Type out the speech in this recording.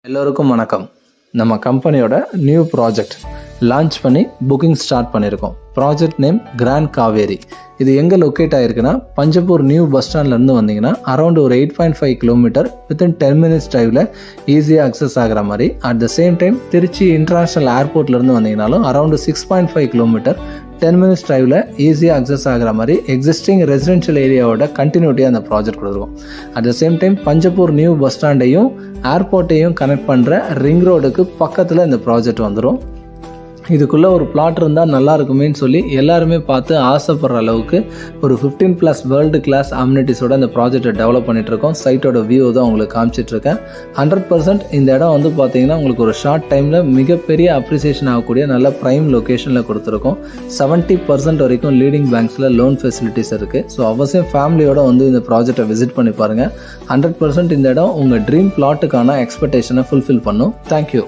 எல்லோருக்கும் வணக்கம். நம்ம கம்பெனியோட நியூ ப்ராஜெக்ட் லான்ச் பண்ணி புக்கிங் ஸ்டார்ட் பண்ணியிருக்கோம். Project name grand Kaveri. இது எங்கே லொக்கேட் ஆகிருக்குன்னா பஞ்சப்பூர் நியூ பஸ் ஸ்டாண்ட்லேருந்து வந்தீங்கன்னா அரௌண்ட் ஒரு 8.5 கிலோமீட்டர் வித்தின் 10 minutes டிரைவில் ஈஸியாக அக்சஸ் ஆகிற மாதிரி. At the same time Trichy international ஏர்போர்ட்லேருந்து வந்தீங்கனாலும் அரௌண்ட் 6.5 கிலோமீட்டர் 10 minutes டிரைவில் ஈஸியாக அக்சஸ் ஆகிற மாதிரி எக்ஸிஸ்டிங் ரெசிடென்ஷியல் ஏரியாவோட கண்டினியூட்டியாக அந்த ப்ராஜெக்ட் கொடுத்துருவோம். At the same time Panjappur new bus ஸ்டாண்டையும் ஏர்போர்ட்டையும் கனெக்ட் பண்ணுற ரிங் ரோடுக்கு பக்கத்தில் இந்த ப்ராஜெக்ட் வந்துடும். இதுக்குள்ளே ஒரு பிளாட் இருந்தால் நல்லா இருக்குமேன்னு சொல்லி எல்லாருமே பார்த்து ஆசைப்படுற அளவுக்கு ஒரு 15+ வேர்ல்டு கிளாஸ் அம்யூனிட்டிஸோட இந்த ப்ராஜெக்டை டெவலப் பண்ணிகிட்ருக்கோம். சைட்டோட வியூ தான் உங்களுக்கு காமிச்சிட்ருக்கேன். 100% இந்த இடம் வந்து பார்த்தீங்கன்னா உங்களுக்கு ஒரு ஷார்ட் டைமில் மிகப்பெரிய அப்ரிசியேஷன் ஆகக்கூடிய நல்ல ப்ரைம் லொக்கேஷனில் கொடுத்துருக்கோம். 70% வரைக்கும் லீடிங் பேங்க்ஸில் லோன் ஃபெசிலிட்டிஸ் இருக்குது. ஸோ அவசியம் ஃபேமிலியோட வந்து இந்த ப்ராஜெக்டை விசிட் பண்ணி பாருங்கள். 100% இந்த இடம் உங்கள் ட்ரீம் பிளாட்டுக்கான எக்ஸ்பெக்டேஷனை ஃபுல்ஃபில் பண்ணும். தேங்க்யூ.